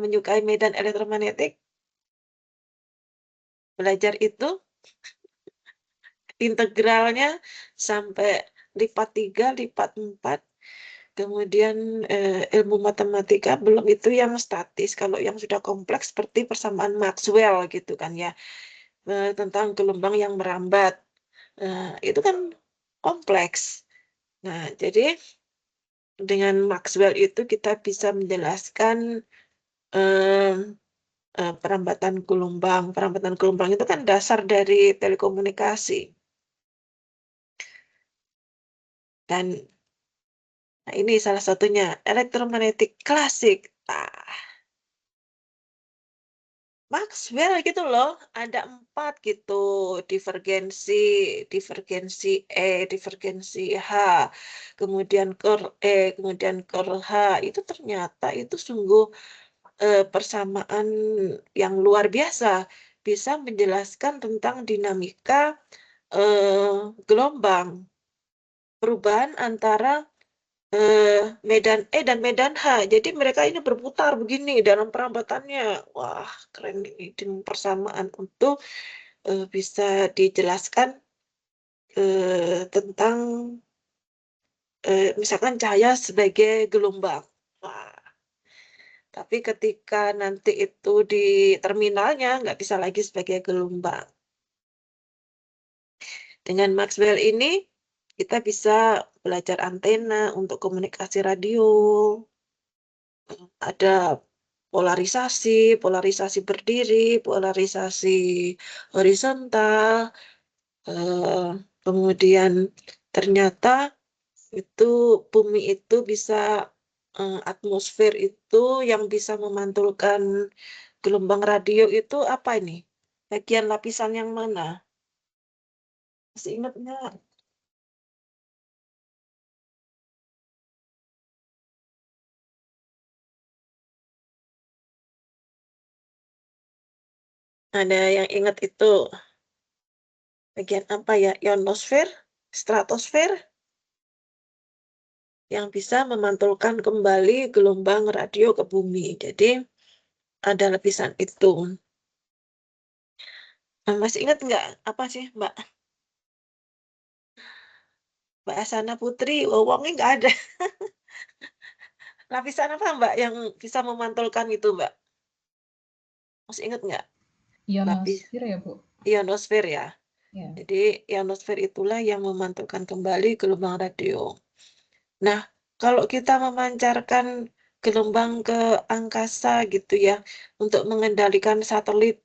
menyukai medan elektromagnetik, belajar itu integralnya sampai lipat 3, lipat 4, kemudian ilmu matematika belum itu yang statis. Kalau yang sudah kompleks seperti persamaan Maxwell gitu kan ya, tentang gelombang yang merambat. Itu kan kompleks. Nah, jadi dengan Maxwell itu kita bisa menjelaskan em, perambatan gelombang. Perambatan gelombang itu kan dasar dari telekomunikasi. Dan nah, ini salah satunya elektromagnetik klasik. Maxwell gitu loh, ada 4 gitu, divergensi, divergensi E, divergensi H, kemudian curl E, kemudian curl H, itu ternyata itu sungguh persamaan yang luar biasa, bisa menjelaskan tentang dinamika gelombang, perubahan antara medan E dan medan H. Jadi mereka ini berputar begini dalam perambatannya. Wah, keren ini dengan persamaan untuk bisa dijelaskan tentang misalkan cahaya sebagai gelombang. Wah, tapi ketika nanti itu di terminalnya nggak bisa lagi sebagai gelombang. Dengan Maxwell ini kita bisa belajar antena untuk komunikasi radio. Ada polarisasi, polarisasi berdiri, polarisasi horizontal, kemudian ternyata itu bumi itu bisa atmosfer itu yang bisa memantulkan gelombang radio itu apa ini? Bagian lapisan yang mana? Masih ingat nggak? Ada yang ingat itu bagian apa ya? Ionosfer, stratosfer yang bisa memantulkan kembali gelombang radio ke bumi. Jadi ada lapisan itu. Nah, masih ingat nggak apa sih Mbak? Mbak Asana Putri, Wongnya nggak ada. Lapisan apa Mbak yang bisa memantulkan itu Mbak? Masih ingat nggak? Lapis Ionosfer ya, Bu? ionosfer ya. Ya. Jadi ionosfer itulah yang memantulkan kembali gelombang radio. Nah, kalau kita memancarkan gelombang ke angkasa gitu ya, untuk mengendalikan satelit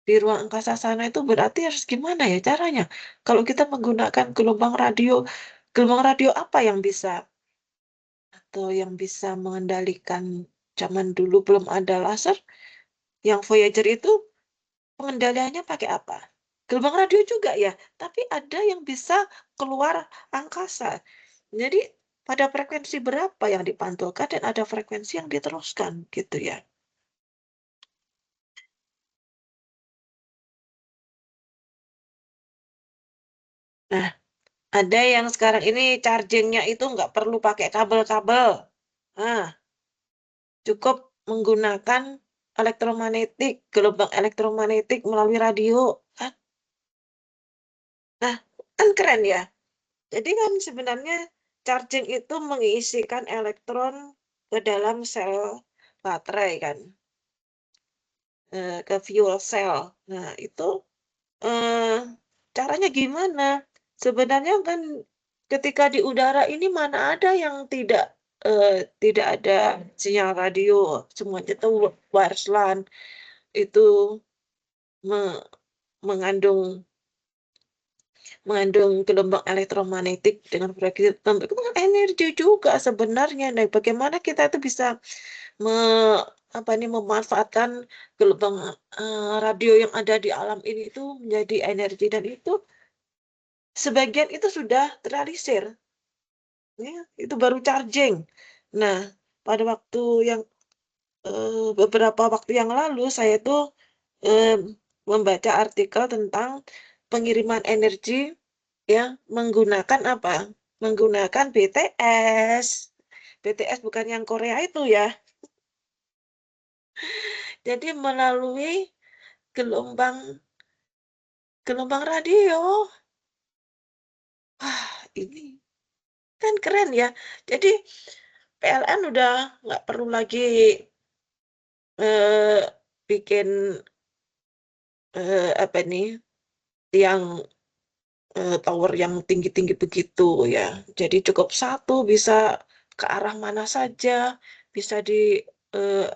di ruang angkasa sana itu berarti harus gimana ya caranya? Kalau kita menggunakan gelombang radio apa yang bisa atau yang bisa mengendalikan zaman dulu belum ada laser, yang Voyager itu pengendaliannya pakai apa? Gelombang radio juga ya, tapi ada yang bisa keluar angkasa. Jadi pada frekuensi berapa yang dipantulkan dan ada frekuensi yang diteruskan gitu ya. Nah, ada yang sekarang ini chargingnya itu nggak perlu pakai kabel-kabel. Nah, cukup menggunakan elektromagnetik, gelombang elektromagnetik melalui radio. Kan? Nah, kan keren ya. Jadi kan sebenarnya charging itu mengisikan elektron ke dalam sel baterai kan, ke fuel cell. Nah, itu eh, caranya gimana? Sebenarnya kan ketika di udara ini mana ada yang tidak ada sinyal radio, semuanya itu wires LAN itu me- mengandung mengandung gelombang elektromagnetik dengan frekuensi tertentu itu kan energi juga sebenarnya. Nah, bagaimana kita itu bisa me, memanfaatkan gelombang radio yang ada di alam ini itu menjadi energi dan itu sebagian itu sudah terrealisir, ya, itu baru charging. Nah, pada waktu yang beberapa waktu yang lalu saya tuh eh, membaca artikel tentang pengiriman energi yang menggunakan apa? Menggunakan BTS. BTS bukan yang Korea itu ya. Jadi melalui gelombang gelombang radio. Wah, ini kan keren ya. Jadi PLN udah nggak perlu lagi, eee, bikin, apa nih, yang tower yang tinggi-tinggi begitu ya. Jadi cukup satu bisa ke arah mana saja, bisa eee,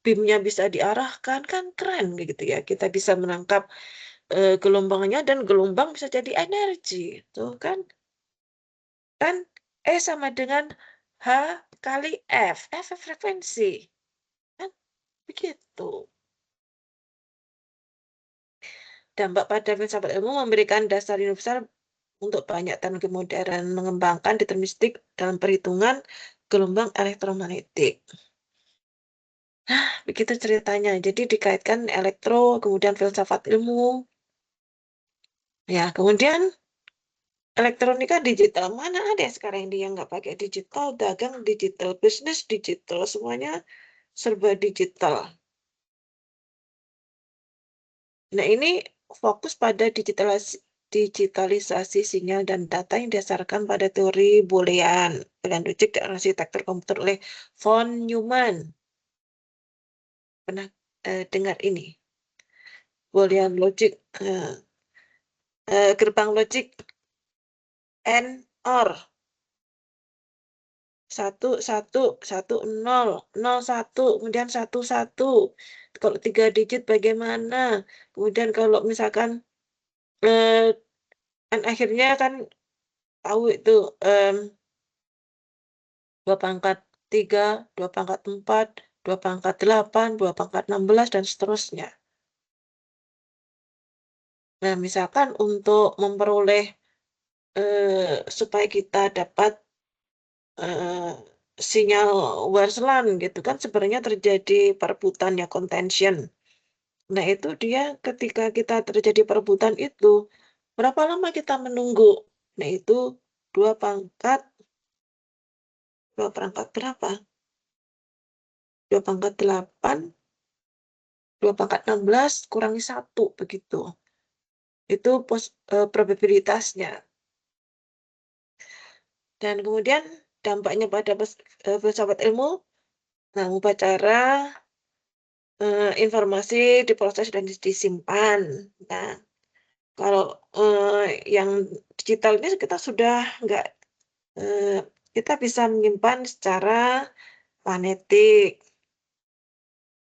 beam-nya bisa diarahkan, kan keren gitu ya. Kita bisa menangkap, gelombangnya dan gelombang bisa jadi energi, tuh kan. Kan E sama dengan H kali F, frekuensi, kan begitu. Dampak pada filsafat ilmu memberikan dasar universal untuk banyak teknologi modern, mengembangkan deterministik dalam perhitungan gelombang elektromagnetik. Nah, begitu ceritanya. Jadi dikaitkan elektro, kemudian filsafat ilmu. Ya, kemudian elektronika digital. Mana ada sekarang dia nggak pakai digital, dagang digital, bisnis digital, semuanya serba digital. Nah, ini fokus pada digitalisasi sinyal dan data yang didasarkan pada teori Boolean, pilihan logik dan arsitektur komputer oleh von Neumann. Pernah dengar ini? Boolean logic, gerbang logik AND OR. 1, 1, 1, 0, 0, 1, kemudian 1, 1. Kalau 3 digit bagaimana? Kemudian kalau misalkan, eh, kan akhirnya kan tahu itu, 2 pangkat 3, 2 pangkat 4, 2 pangkat 8, 2 pangkat 16, dan seterusnya. Nah, misalkan untuk memperoleh, supaya kita dapat, eee, sinyal wires LAN gitu kan sebenarnya terjadi perebutan ya, contention. Nah, itu dia ketika kita terjadi perebutan itu, berapa lama kita menunggu? Nah, itu 2 pangkat 2 pangkat berapa? 2 pangkat 8, 2 pangkat 16 kurangi 1 begitu. Itu probabilitasnya. Dan kemudian dampaknya pada filsafat ilmu, nah upacara, informasi diproses dan disimpan. Nah, kalau, yang digital ini kita sudah nggak, eee, kita bisa menyimpan secara magnetik.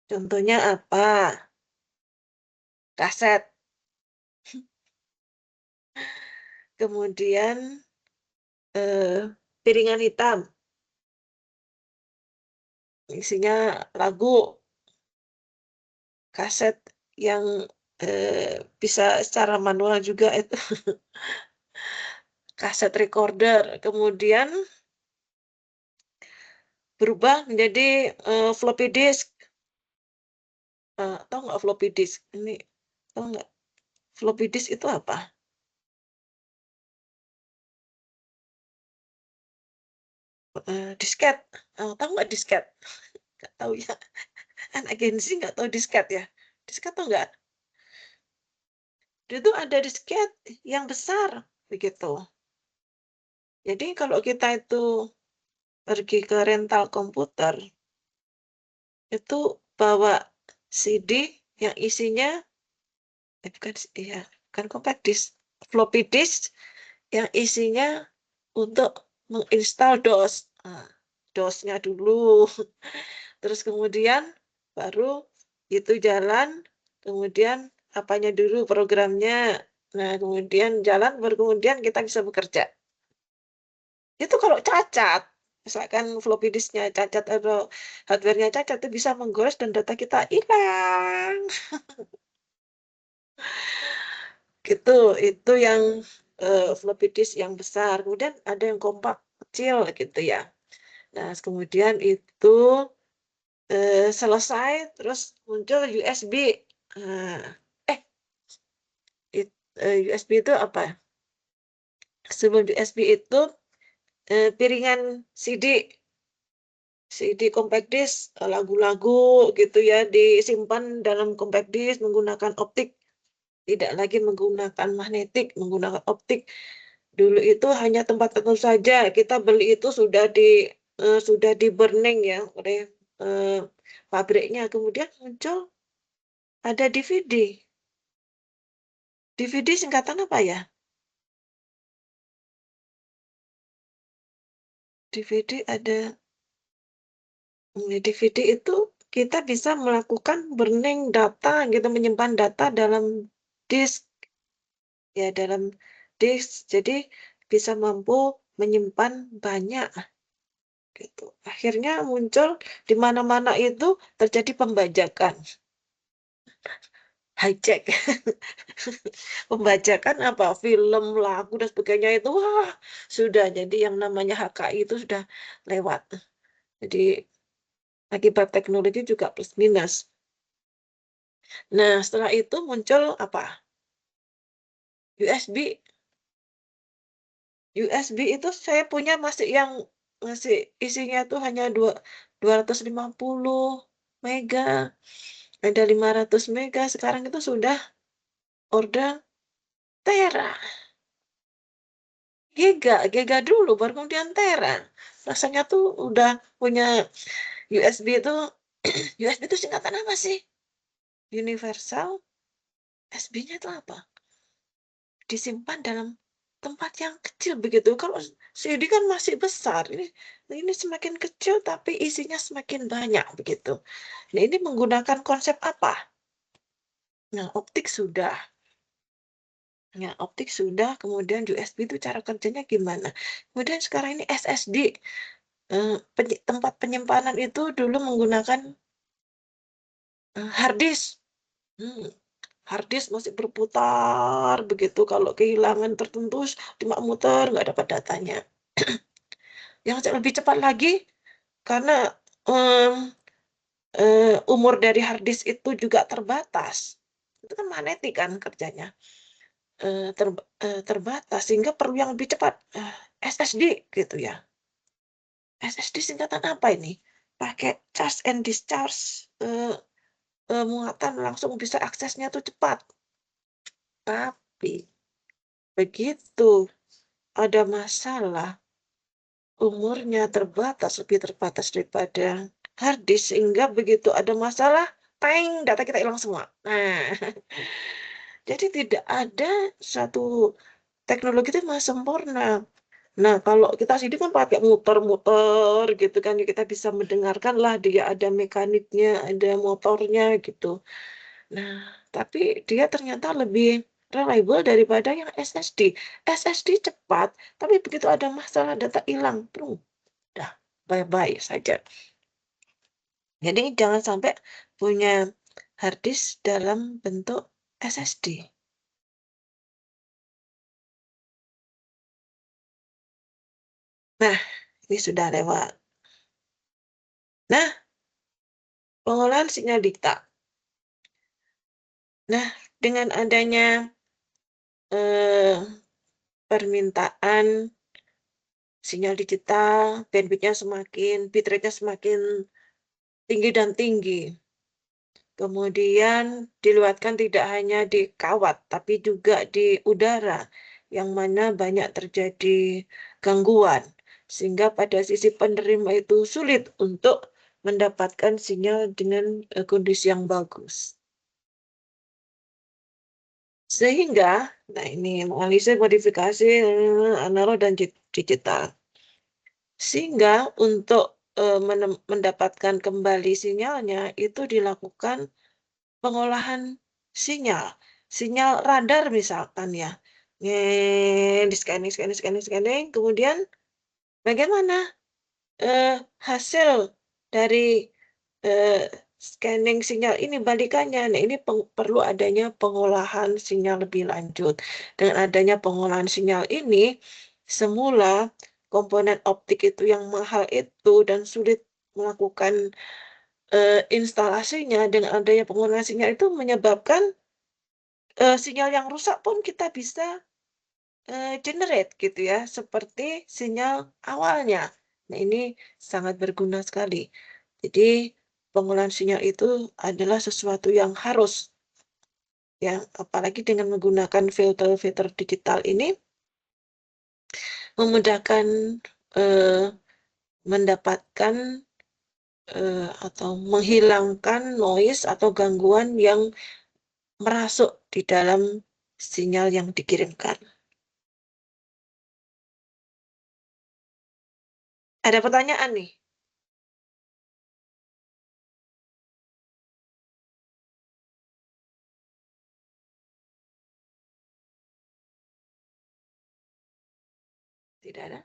Contohnya apa? Kaset. Kemudian, piringan hitam, isinya lagu, kaset yang, bisa secara manual juga itu, kaset recorder. Kemudian berubah menjadi, floppy disk. Tahu nggak floppy disk? Ini tahu nggak? Floppy disk itu apa? Disket. Tahu nggak disket? Nggak tahu ya. Anak Gen Z nggak tahu disket ya? Disket tahu nggak? Itu ada disket yang besar, begitu. Jadi kalau kita itu pergi ke rental komputer, itu bawa CD yang isinya, bukan, iya, bukan compact disk, floppy disk yang isinya untuk menginstal DOS. Nah, DOS-nya dulu, terus kemudian baru itu jalan, kemudian apanya dulu programnya. Nah, kemudian jalan, baru kemudian kita bisa bekerja. Itu kalau cacat, misalkan floppy disknya cacat atau hardware-nya cacat, itu bisa menggores dan data kita hilang. Gitu, itu yang, floppy disk yang besar. Kemudian ada yang kompak kecil gitu ya. Nah, kemudian itu, selesai, terus muncul USB. Nah, eh, USB itu apa? Sebelum USB itu, piringan CD. CD compact disc, lagu-lagu gitu ya, disimpan dalam compact disc menggunakan optik, tidak lagi menggunakan magnetik, menggunakan optik. Dulu itu hanya tempat tertentu saja, kita beli itu sudah di-burning ya oleh, pabriknya, kemudian muncul ada DVD. DVD singkatan apa ya? DVD ada DVD itu kita bisa melakukan burning data gitu, menyimpan data dalam disk, ya dalam disk. Jadi bisa mampu menyimpan banyak gitu. Akhirnya muncul di mana-mana itu terjadi pembajakan, hijack. Pembajakan apa, film, lagu dan sebagainya itu, wah sudah jadi yang namanya HKI itu sudah lewat. Jadi akibat teknologi juga plus minus. Nah, setelah itu muncul apa? USB. USB itu saya punya masih isinya tuh hanya 250 mega, ada 500 mega, sekarang itu sudah order tera. Giga dulu baru kemudian tera. Rasanya tuh udah punya USB itu USB itu singkatan apa sih? Universal SB-nya itu apa? Disimpan dalam tempat yang kecil begitu. Kalau CD kan masih besar. Ini semakin kecil tapi isinya semakin banyak begitu. Nah, ini menggunakan konsep apa? Nah, optik sudah. Ya, optik sudah, kemudian USB itu cara kerjanya gimana? Kemudian sekarang ini SSD. Tempat penyimpanan itu dulu menggunakan hard disk. Hmm, hard disk masih berputar begitu, kalau kehilangan tertentu cuma muter, nggak dapat datanya. Yang lebih cepat lagi, karena mmm, umur dari hard disk itu juga terbatas. Itu kan magnetik kan kerjanya, terbatas sehingga perlu yang lebih cepat, SSD gitu ya. SSD singkatan apa ini? Pakai charge and discharge, muatan langsung bisa aksesnya tuh cepat. Tapi begitu ada masalah, umurnya terbatas, lebih terbatas daripada hard disk, sehingga begitu ada masalah, data kita hilang semua. Nah, jadi tidak ada satu teknologi itu masih sempurna. Nah, kalau kita sini kan pakai muter-muter gitu kan, ya kita bisa mendengarkan lah dia ada mekaniknya, ada motornya gitu. Nah, tapi dia ternyata lebih reliable daripada yang SSD. SSD cepat, tapi begitu ada masalah data hilang, udah bye-bye saja. Jadi jangan sampai punya hard disk dalam bentuk SSD. Nah, ini sudah lewat. Nah, pengolahan sinyal data. Nah, dengan adanya eh, permintaan sinyal digital, bandwidth-nya semakin, bitrate-nya semakin tinggi dan tinggi. Kemudian diluatkan tidak hanya di kawat, tapi juga di udara, yang mana banyak terjadi gangguan. Sehingga pada sisi penerima itu sulit untuk mendapatkan sinyal dengan kondisi yang bagus. Sehingga, nah ini menganalisis modifikasi analog dan digital. Sehingga untuk mendapatkan kembali sinyalnya itu dilakukan pengolahan sinyal. Sinyal radar misalkan ya. Di-scanning, kemudian bagaimana hasil dari eh, scanning sinyal ini balikannya. Nah, ini perlu adanya pengolahan sinyal lebih lanjut. Dengan adanya pengolahan sinyal ini, semula komponen optik itu yang mahal itu dan sulit melakukan instalasinya, dengan adanya pengolahan sinyal itu menyebabkan sinyal yang rusak pun kita bisa generate gitu ya, seperti sinyal awalnya. Nah, ini sangat berguna sekali. Jadi, pengolahan sinyal itu adalah sesuatu yang harus, ya, apalagi dengan menggunakan filter-filter digital ini memudahkan, eee, mendapatkan, atau menghilangkan noise atau gangguan yang merasuk di dalam sinyal yang dikirimkan. Ada pertanyaan nih? Tidak ada?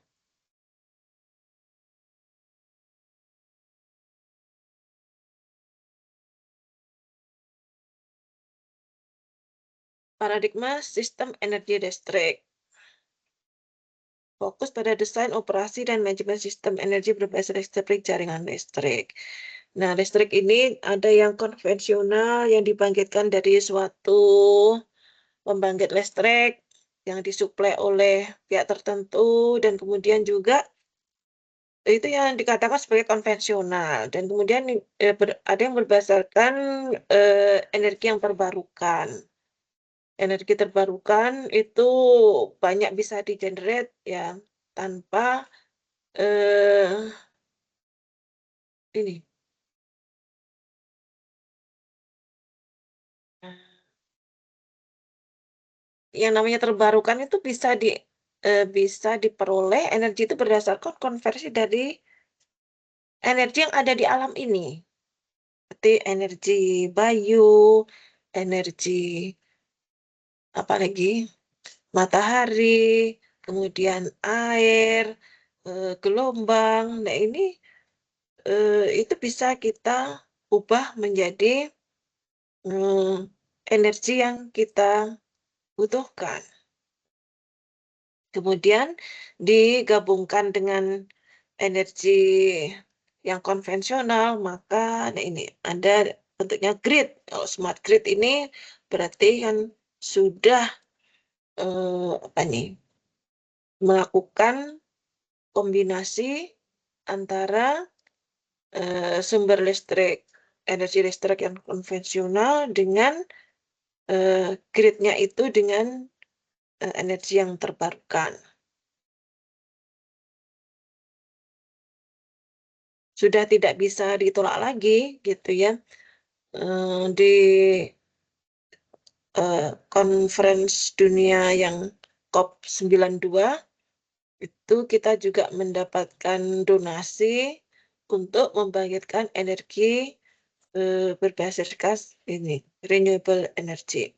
Paradigma sistem energi listrik. Fokus pada desain, operasi, dan manajemen sistem energi berbasis listrik jaringan listrik. Nah, listrik ini ada yang konvensional yang dibangkitkan dari suatu pembangkit listrik yang disuplai oleh pihak tertentu dan kemudian juga itu yang dikatakan sebagai konvensional dan kemudian ada yang berdasarkan energi yang terbarukan. Energi terbarukan itu banyak bisa di-generate ya tanpa eh, ini. Yang namanya terbarukan itu bisa diperoleh energi itu berdasarkan konversi dari energi yang ada di alam ini. Seperti energi bayu, energi apalagi matahari, kemudian air, gelombang. Nah, ini itu bisa kita ubah menjadi energi yang kita butuhkan. Kemudian digabungkan dengan energi yang konvensional, maka nah ini ada bentuknya grid. Kalau smart grid ini berarti kan sudah apa nih, melakukan kombinasi antara sumber listrik, energi listrik yang konvensional dengan gridnya itu dengan energi yang terbarukan. Sudah tidak bisa ditolak lagi gitu ya. Di conference dunia yang COP92 itu kita juga mendapatkan donasi untuk membangkitkan energi berbasis gas ini renewable energy.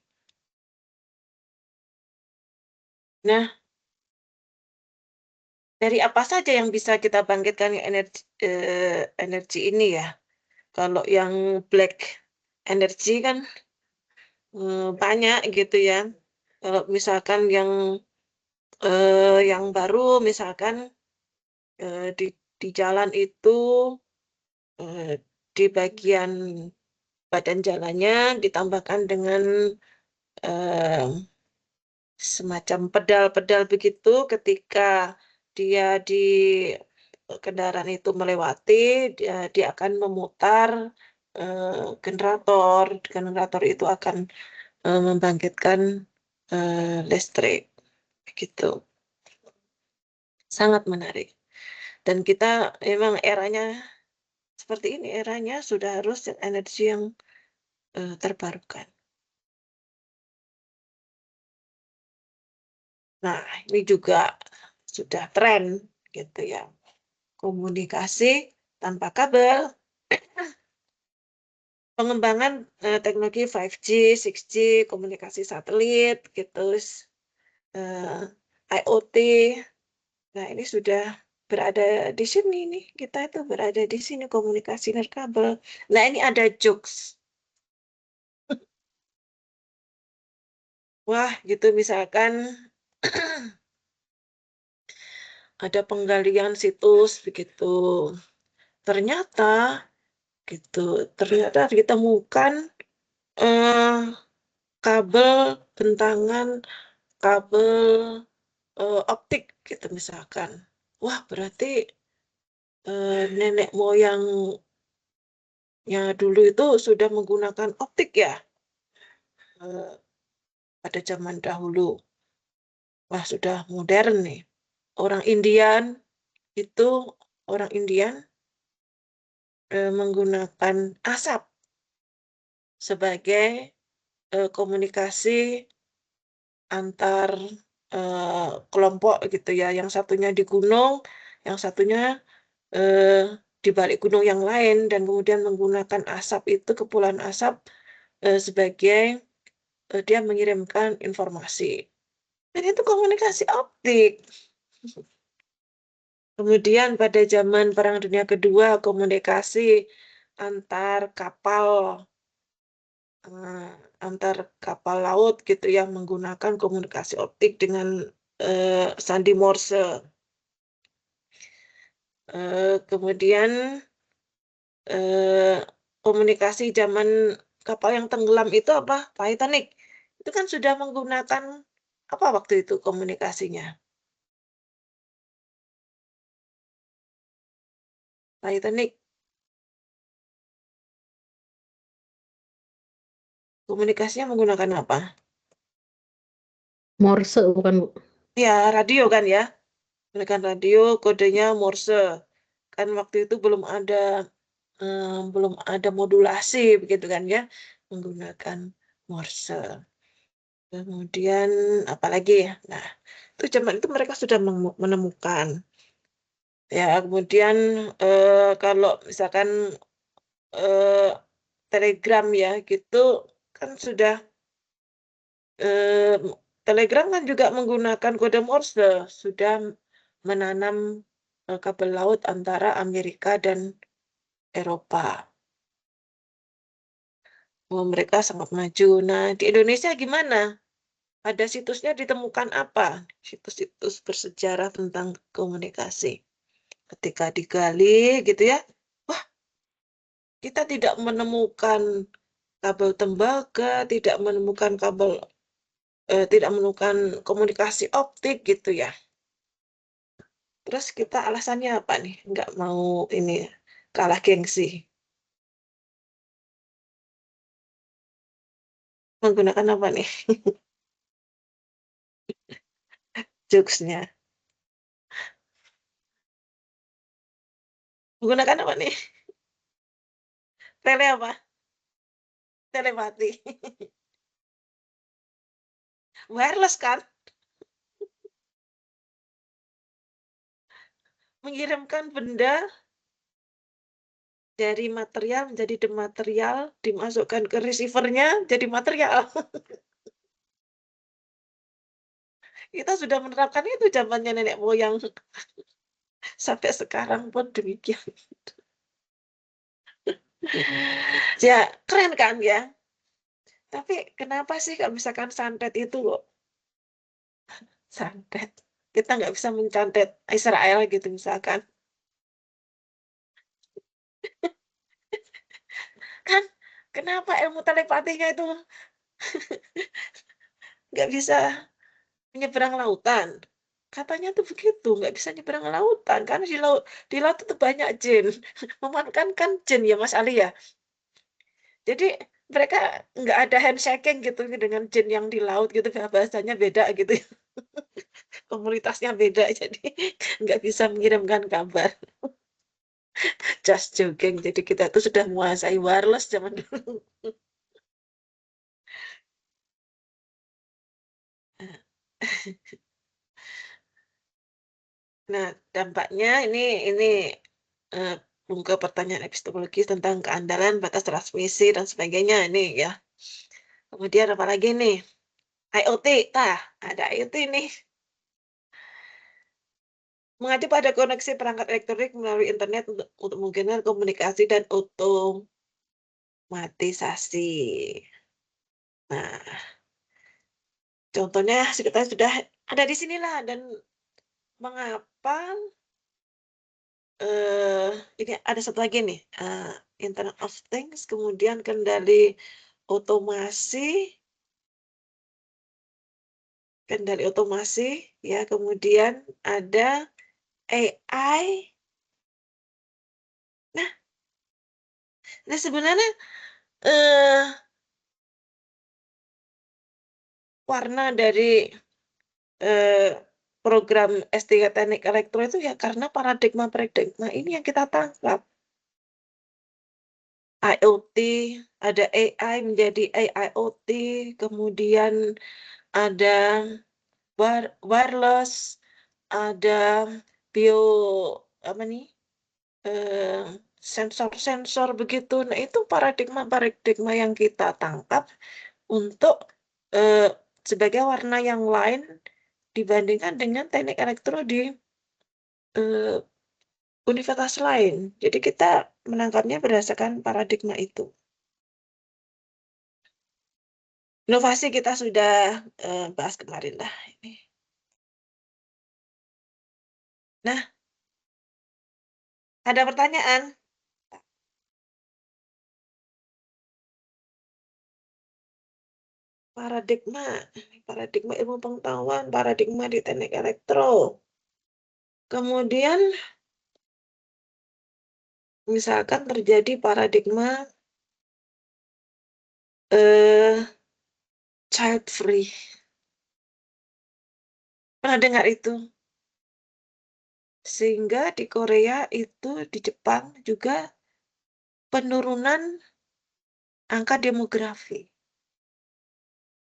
Nah, dari apa saja yang bisa kita bangkitkan energi ini ya? Kalau yang black energy kan banyak gitu ya. Kalau misalkan yang baru misalkan di jalan itu di bagian badan jalannya ditambahkan dengan semacam pedal-pedal begitu ketika dia di kendaraan itu melewati, dia akan memutar generator. Generator itu akan membangkitkan listrik, begitu. Sangat menarik. Dan kita memang eranya seperti ini, eranya sudah harus energi yang terbarukan. Nah, ini juga sudah tren gitu ya. Komunikasi tanpa kabel, pengembangan teknologi 5G, 6G, komunikasi satelit gitu, IoT. Nah, ini sudah berada di sini nih. Kita itu berada di sini komunikasi nirkabel. Nah, ini ada jokes. Wah, gitu misalkan ada penggalian situs begitu. Ternyata gitu, ternyata ditemukan eh, kabel bentangan, kabel optik gitu misalkan. Wah, berarti nenek moyangnya dulu itu sudah menggunakan optik ya, pada zaman dahulu. Wah, sudah modern nih. Orang Indian itu orang Indian menggunakan asap sebagai komunikasi antar kelompok gitu ya. Yang satunya di gunung, yang satunya di balik gunung yang lain, dan kemudian menggunakan asap itu, kepulan asap sebagai dia mengirimkan informasi. Dan itu komunikasi optik. Kemudian pada zaman Perang Dunia Kedua, komunikasi antar kapal eh, antar kapal laut gitu yang menggunakan komunikasi optik dengan sandi Morse. Kemudian eh, komunikasi zaman kapal yang tenggelam itu apa? Titanic. Itu kan sudah menggunakan apa waktu itu komunikasinya? Titanic komunikasinya menggunakan apa? Morse bukan Bu? Ya, radio kan ya. Menggunakan radio, kodenya Morse. Kan waktu itu belum ada modulasi begitu kan ya, menggunakan Morse. Kemudian apalagi ya? Nah, itu zaman itu mereka sudah menemukan. Ya, kemudian kalau misalkan eh, telegram ya gitu kan sudah eh, telegram kan juga menggunakan kode Morse, sudah menanam kabel laut antara Amerika dan Eropa. Oh, mereka sangat maju. Nah, di Indonesia gimana? Ada situsnya ditemukan apa? Situs-situs bersejarah tentang komunikasi. Ketika digali gitu ya, wah, kita tidak menemukan kabel tembaga, tidak menemukan komunikasi optik gitu ya. Terus kita alasannya apa nih? Nggak mau ini kalah gengsi. Menggunakan apa nih jokesnya? Menggunakan apa nih? Tele apa? Telepati. Wireless kan? Mengirimkan benda dari material menjadi dematerial, dimasukkan ke receivernya jadi material. Kita sudah menerapkan itu zamannya nenek moyang. Sampai sekarang pun demikian. Ya, keren kan ya? Tapi kenapa sih kalau misalkan santet itu kok santet? Kita nggak bisa mencantet Israel gitu misalkan. Kan kenapa ilmu telepatinya itu nggak bisa menyeberang lautan? Katanya tuh begitu, nggak bisa nyeberang lautan. Karena di laut itu banyak jin. Memanfaatkan kan jin ya Mas Ali ya. Jadi mereka nggak ada handshaking gitu dengan jin yang di laut gitu, bahasanya beda gitu. Komunitasnya beda, jadi nggak bisa mengirimkan kabar. Just joking. Jadi kita tuh sudah menguasai wireless zaman dulu. Nah, dampaknya ini eh, buka pertanyaan epistemologis tentang keandalan, batas transmisi dan sebagainya ini ya. Kemudian apa lagi nih? IoT, ada IoT nih. Mengacu pada koneksi perangkat elektronik melalui internet untuk memungkinkan komunikasi dan otomatisasi. Nah, contohnya kita sudah ada di sinilah, dan mengapa eh ini ada satu lagi nih, Internet of Things, kemudian otomasi, kendali otomasi, ya, kemudian ada AI, Nah, sebenarnya, eee, warna dari, eee, program S3 Teknik Elektro itu ya karena paradigma-paradigma ini yang kita tangkap. IoT, ada AI menjadi AIoT, kemudian ada wireless, ada bio apa nih, eee, sensor-sensor begitu. Nah, itu paradigma-paradigma yang kita tangkap untuk, eee, sebagai warna yang lain dibandingkan dengan teknik elektro di, eee, universitas lain. Jadi kita menangkapnya berdasarkan paradigma itu. Inovasi kita sudah, bahas kemarin lah ini. Nah, ada pertanyaan? Paradigma, paradigma ilmu pengetahuan, paradigma di teknik elektro. Kemudian misalkan terjadi paradigma, eee, child free. Pernah dengar itu? Sehingga di Korea itu, di Jepang juga penurunan angka demografi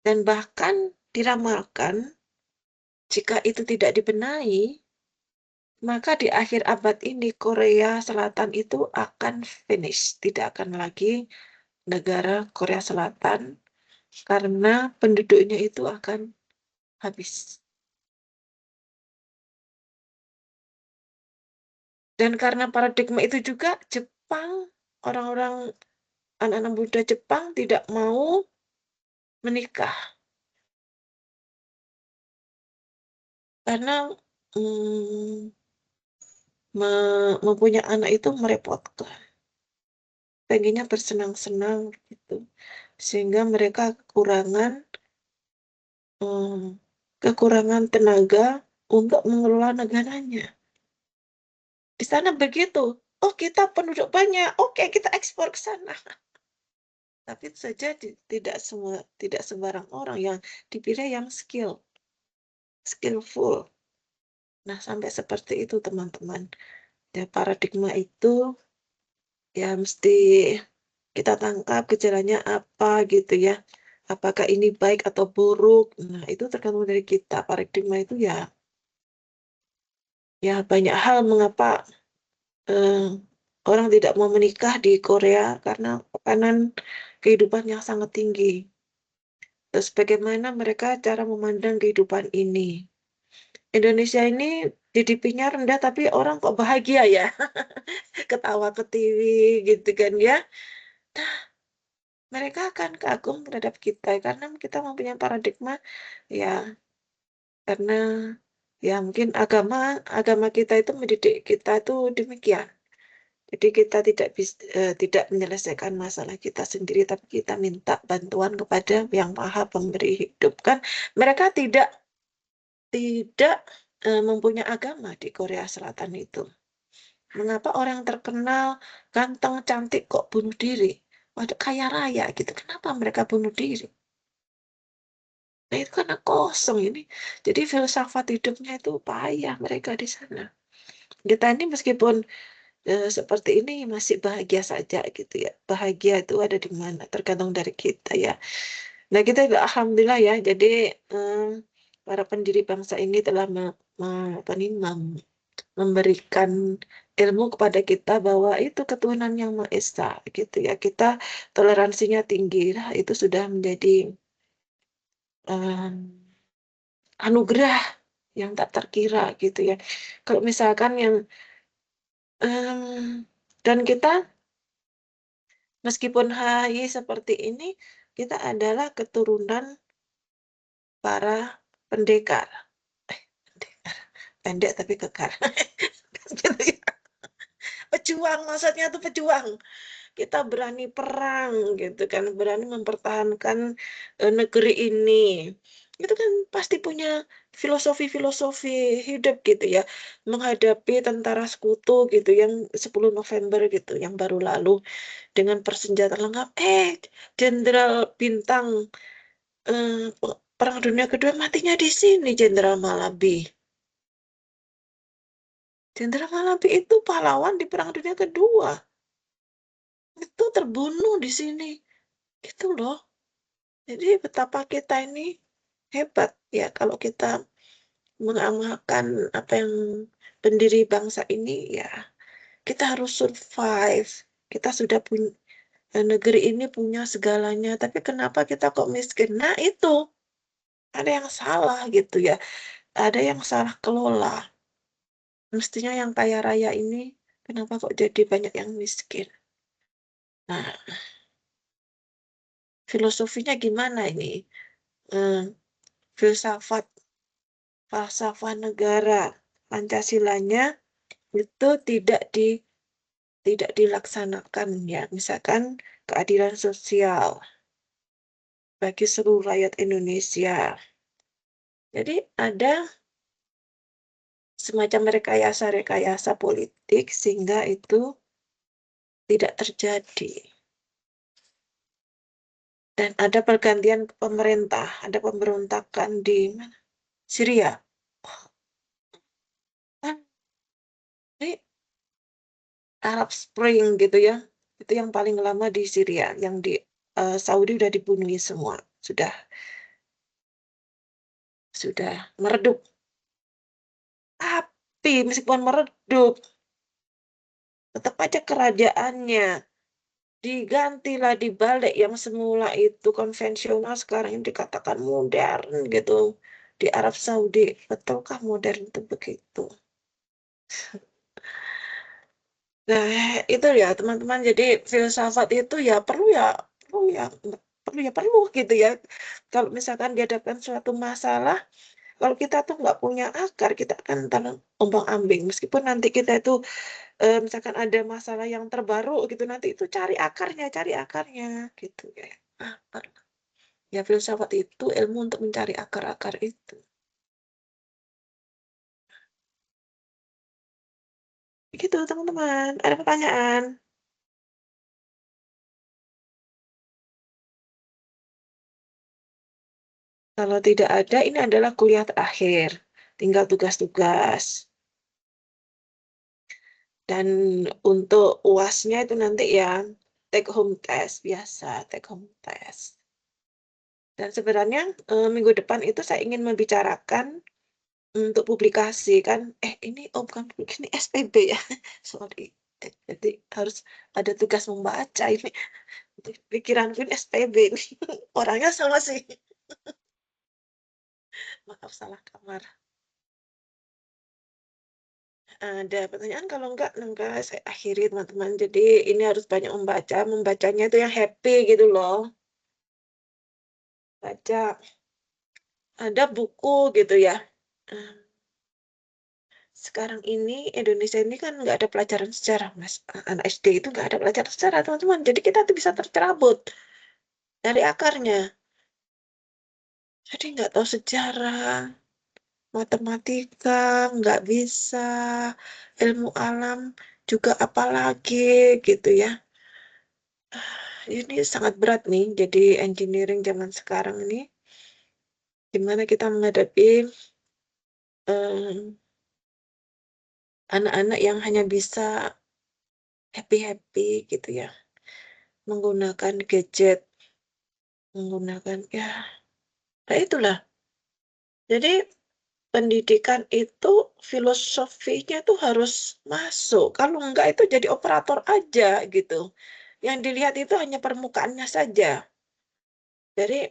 dan bahkan diramalkan jika itu tidak dibenahi, maka di akhir abad ini Korea Selatan itu akan finish, tidak akan lagi negara Korea Selatan karena penduduknya itu akan habis. Dan karena paradigma itu juga Jepang, orang-orang anak-anak muda Jepang tidak mau menikah karena, mmm, mempunyai anak itu merepotkan, pengennya bersenang-senang gitu, sehingga mereka mmm, kekurangan tenaga untuk mengelola negaranya. Di sana begitu, "Oh, kita penduduk banyak, oke kita ekspor ke sana." Tapi itu saja tidak sembarang orang yang dipilih yang skillful. Nah, sampai seperti itu teman-teman. Ya paradigma itu ya mesti kita tangkap gejalanya apa gitu ya. Apakah ini baik atau buruk? Nah, itu tergantung dari kita. Paradigma itu ya banyak hal mengapa, eee, orang tidak mau menikah di Korea karena tekanan kehidupan yang sangat tinggi. Terus bagaimana mereka cara memandang kehidupan ini. Indonesia ini GDP-nya rendah tapi orang kok bahagia ya, ketawa ke TV gitu kan ya. Mereka akan kagum terhadap kita karena kita mempunyai paradigma ya karena ya mungkin agama agama kita itu mendidik kita itu demikian. Jadi kita tidak menyelesaikan masalah kita sendiri, tapi kita minta bantuan kepada Yang Maha Pemberi Hidup. Kan mereka tidak, mempunyai agama di Korea Selatan itu. Mengapa orang terkenal, ganteng, cantik kok bunuh diri? Waduh kaya raya gitu, kenapa mereka bunuh diri? Nah itu karena kosong ini. Jadi filsafat hidupnya itu payah mereka di sana. Kita ini meskipun, seperti ini masih bahagia saja gitu ya. Bahagia itu ada di mana, tergantung dari kita ya. Nah kita juga alhamdulillah ya, jadi, para pendiri bangsa ini telah me me apa nih, memberikan ilmu kepada kita bahwa itu ketuhanan Yang Maha Esa gitu ya. Kita toleransinya tinggi. Nah itu sudah menjadi, mmm anugerah yang tak terkira gitu ya. Kalau misalkan yang, dan kita meskipun HI seperti ini, kita adalah keturunan para pendekar. Pendekar, pendek tapi kekar. Gitu ya. Pejuang, maksudnya tuh pejuang. Kita berani perang gitu kan, berani mempertahankan, negeri ini. itu kan pasti punya filosofi-filosofi hidup gitu ya, menghadapi tentara sekutu gitu yang 10 November gitu, yang baru lalu dengan persenjataan lengkap, jenderal bintang, Perang Dunia Kedua matinya di sini, Jenderal Malabi. Jenderal Malabi itu pahlawan di Perang Dunia Kedua. Itu terbunuh di sini. Gitu loh. Jadi betapa kita ini hebat ya kalau kita mengamalkan apa yang pendiri bangsa ini ya. Kita harus survive. Kita sudah punya negeri ini punya segalanya, tapi kenapa kita kok miskin? Nah, itu ada yang salah gitu ya. Ada yang salah kelola. Mestinya yang kaya raya ini kenapa kok jadi banyak yang miskin? Nah, filosofinya gimana ini? Hmm, filsafat, falsafah negara, Pancasilanya itu tidak dilaksanakan ya. Misalkan keadilan sosial bagi seluruh rakyat Indonesia. Jadi ada semacam rekayasa-rekayasa politik sehingga itu tidak terjadi. Dan ada pergantian pemerintah, ada pemberontakan di mana? Syria. Kan ini Arab Spring gitu ya. Itu yang paling lama di Syria, yang di Saudi udah dibunuhi semua. Sudah meredup. Tapi meskipun meredup, tetap aja kerajaannya digantilah dibalik yang semula itu konvensional sekarang yang dikatakan modern gitu di Arab Saudi. Betulkah modern itu begitu? Nah, itu ya teman-teman. Jadi filsafat itu perlu ya, perlu gitu ya. Kalau misalkan dihadapkan suatu masalah, kalau kita tuh nggak punya akar, kita akan ombang-ambing. Meskipun nanti kita itu misalkan ada masalah yang terbaru gitu, nanti itu cari akarnya gitu ya. Akar. Ya filsafat itu ilmu untuk mencari akar-akar itu. Begitu teman-teman. Ada pertanyaan? Kalau tidak ada, ini adalah kuliah terakhir. Tinggal tugas-tugas. Dan untuk UASnya itu nanti ya take home test biasa, take home test. Dan sebenarnya minggu depan itu saya ingin membicarakan untuk publikasi kan. Ini bukan publikasi, ini SPB ya. Sorry. Jadi harus ada tugas membaca ini. Pikiranku ini SPB ini. Orangnya sama sih. Maaf salah kamar. Ada pertanyaan kalau enggak saya akhiri teman-teman. Jadi ini harus banyak membaca, membacanya itu yang happy gitu loh. Baca ada buku gitu ya. Eh, Sekarang ini Indonesia ini kan nggak ada pelajaran sejarah, Mas. Anak SD itu nggak ada pelajaran sejarah, teman-teman. Jadi kita tuh bisa tercerabut dari akarnya. Jadi nggak tahu sejarah, matematika, nggak bisa, ilmu alam juga apalagi gitu ya. Ini sangat berat nih, jadi engineering zaman sekarang ini, gimana kita menghadapi em, anak-anak yang hanya bisa happy-happy gitu ya, menggunakan gadget, menggunakan ya, nah itulah. Jadi pendidikan itu filosofinya tuh harus masuk. Kalau enggak itu jadi operator aja gitu. Yang dilihat itu hanya permukaannya saja. Jadi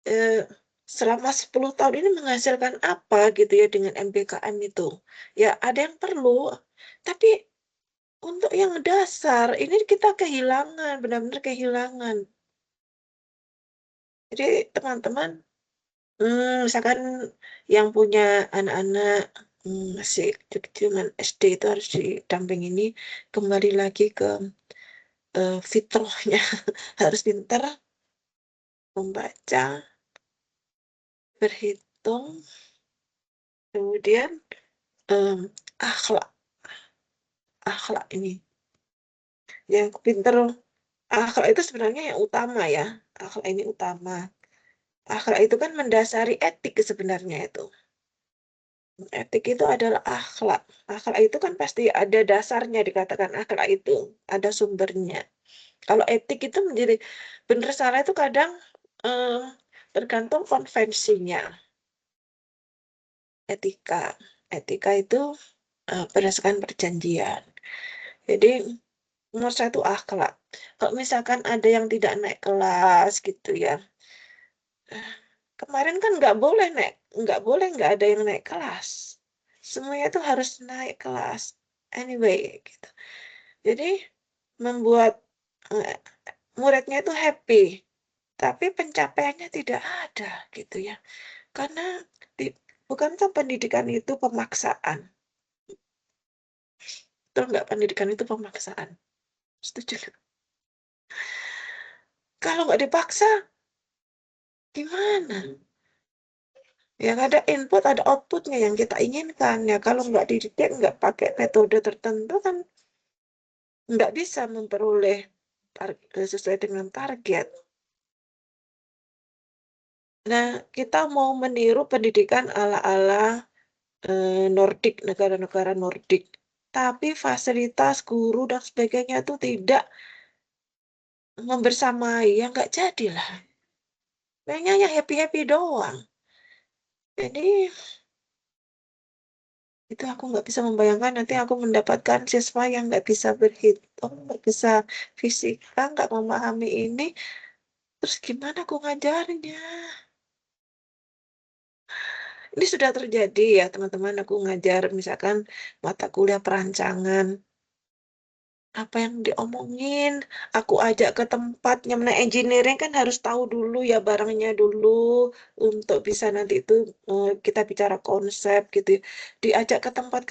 eh, selama 10 tahun ini menghasilkan apa gitu ya dengan MBKM itu. Ya ada yang perlu, tapi untuk yang dasar ini kita kehilangan, benar-benar kehilangan. Jadi teman-teman, misalkan yang punya anak-anak masih kecil SD itu harus didamping ini kembali lagi ke fitrahnya, harus pintar membaca, berhitung, kemudian, akhlak akhlak ini, yang pinter akhlak itu sebenarnya yang utama ya, akhlak ini utama. Akhlak itu kan mendasari etik sebenarnya itu. Etik itu adalah akhlak. Akhlak itu kan pasti ada dasarnya dikatakan akhlak itu, ada sumbernya. Kalau etik itu menjadi benar salah itu kadang, eee, tergantung konvensinya. Etika. Etika itu, berdasarkan perjanjian. Jadi menurut saya itu akhlak. Kalau misalkan ada yang tidak naik kelas gitu ya, kemarin kan nggak boleh nggak ada yang naik kelas. Semuanya itu harus naik kelas, anyway gitu. Jadi membuat, eee, muridnya itu happy, tapi pencapaiannya tidak ada gitu ya. Karena di bukankah pendidikan itu pemaksaan? Betul nggak pendidikan itu pemaksaan? Setuju nggak? Kalau nggak dipaksa gimana? Yang ada input, ada output-nya yang kita inginkan. Ya kalau nggak dididik, nggak pakai metode tertentu kan nggak bisa memperoleh sesuai dengan target. Nah, kita mau meniru pendidikan ala-ala, Nordik, negara-negara Nordik. Tapi fasilitas, guru, dan sebagainya itu tidak membersamai, ya nggak jadilah. Pengennya yang happy-happy doang. Jadi itu aku nggak bisa membayangkan nanti aku mendapatkan siswa yang nggak bisa berhitung, nggak bisa fisika, nggak memahami ini, terus gimana aku ngajarnya? Ini sudah terjadi ya teman-teman, aku ngajar misalkan mata kuliah perancangan, apa yang diomongin, aku ajak ke tempatnya, nah engineering kan harus tahu dulu ya barangnya dulu, untuk bisa nanti itu kita bicara konsep gitu ya. Diajak ke tempat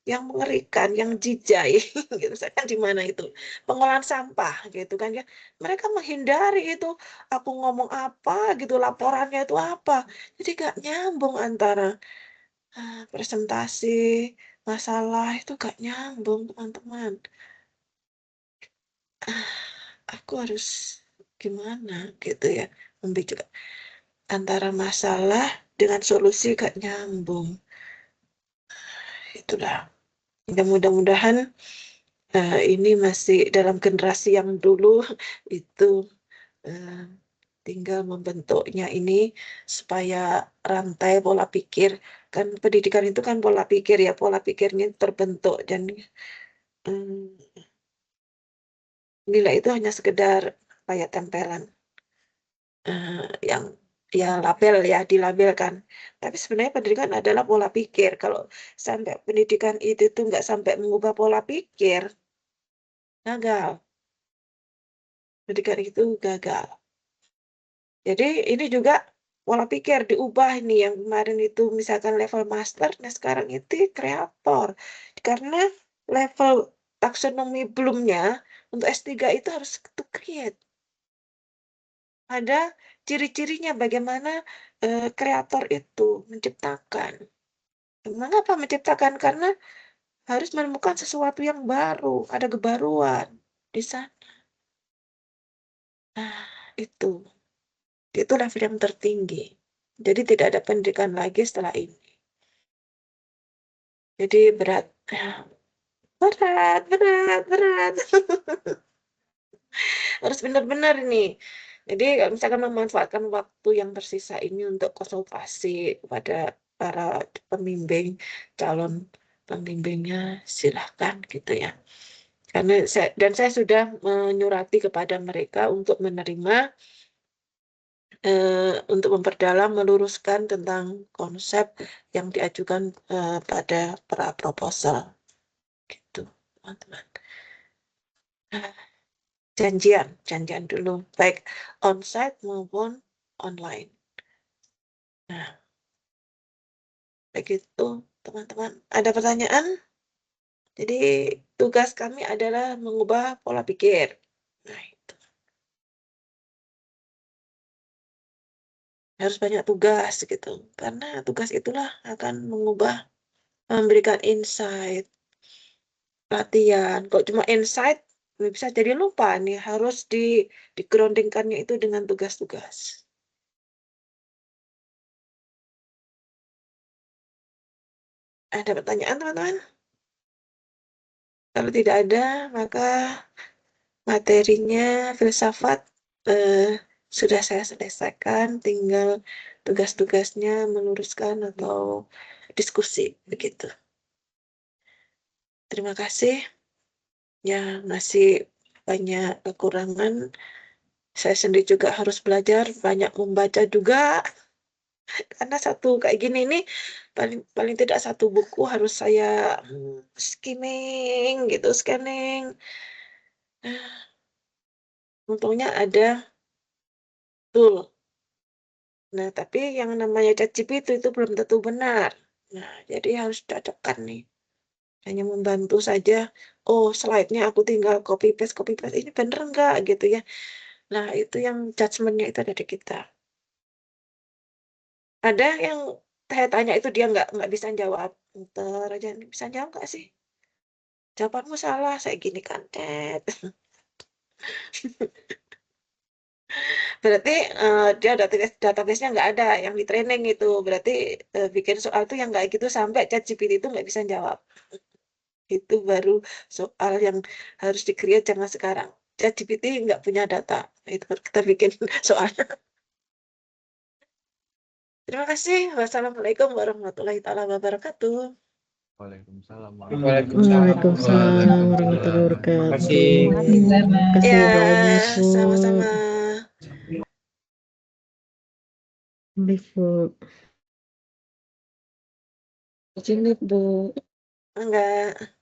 yang mengerikan, yang jijai, gitu. Misalkan di mana itu, pengolahan sampah gitu kan ya. Mereka menghindari itu, aku ngomong apa gitu, laporannya itu apa. Jadi gak nyambung antara, presentasi, masalah itu gak nyambung teman-teman. Aku harus gimana gitu ya, juga antara masalah dengan solusi gak nyambung. Itulah. Ya mudah-mudahan ini masih dalam generasi yang dulu itu, eee, tinggal membentuknya ini supaya rantai pola pikir kan pendidikan itu kan pola pikir ya, pola pikirnya terbentuk dan, mmm, nilai itu hanya sekedar kayak tempelan, yang ya label ya, dilabelkan. Tapi sebenarnya pendidikan adalah pola pikir. Kalau sampai pendidikan itu tuh nggak sampai mengubah pola pikir, gagal. Pendidikan itu gagal. Jadi ini juga pola pikir diubah nih yang kemarin itu misalkan level master, nah sekarang itu kreator. Karena level taksonomi belumnya untuk S3 itu harus to create. Ada ciri-cirinya bagaimana, kreator itu menciptakan. Mengapa menciptakan? Karena harus menemukan sesuatu yang baru, ada kebaruan di sana. Nah, itu. Itu level yang tertinggi. Jadi tidak ada pendidikan lagi setelah ini. Jadi berat. Berat berat berat. Harus benar-benar nih. Jadi kalau misalkan memanfaatkan waktu yang tersisa ini untuk konsultasi kepada para pembimbing, calon pembimbingnya, silahkan gitu ya. Karena saya sudah menyurati kepada mereka untuk menerima, untuk memperdalam, meluruskan tentang konsep yang diajukan, pada pra proposal, gitu, teman-teman. Nah, janjian dulu, baik onsite maupun online. Nah, begitu, teman-teman. Ada pertanyaan? Jadi, tugas kami adalah mengubah pola pikir. Nah, itu. harus banyak tugas gitu. Karena tugas itulah akan memberikan insight, latihan. Kok cuma insight, bisa jadi lupa nih, harus di groundingkannya itu dengan tugas-tugas. Ada pertanyaan, teman-teman? Kalau tidak ada, maka materinya filsafat sudah saya selesaikan, tinggal tugas-tugasnya meluruskan atau diskusi begitu. Terima kasih. Ya, masih banyak kekurangan. Saya sendiri juga harus belajar, banyak membaca juga. Karena satu kayak gini nih, paling paling tidak satu buku harus saya skimming gitu, scanning. Untungnya ada tool. Nah, tapi yang namanya ChatGPT itu belum tentu benar. Nah, jadi harus cocokkan nih. Hanya membantu saja. Oh, slide-nya aku tinggal copy paste. Ini bener nggak gitu ya. Nah, itu yang judgement-nya itu ada di kita. Ada yang saya tanya itu dia nggak bisa jawab. Ntar aja bisa jawab nggak sih? Jawabanmu salah, saya gini kan. Berarti dia database-nya nggak ada yang di training itu. Berarti bikin soal tuh yang nggak gitu sampai ChatGPT itu nggak bisa jawab. Itu baru soal yang harus di-create zaman sekarang. ChatGPT nggak punya data. Itu baru kita bikin soal. Terima kasih. Wassalamualaikum warahmatullahi taala wabarakatuh. Waalaikumsalam. Waalaikumsalam warahmatullahi wabarakatuh. Terima kasih Ya, banyak, Bu. sama-sama. Bu. Sini, Bu. Enggak.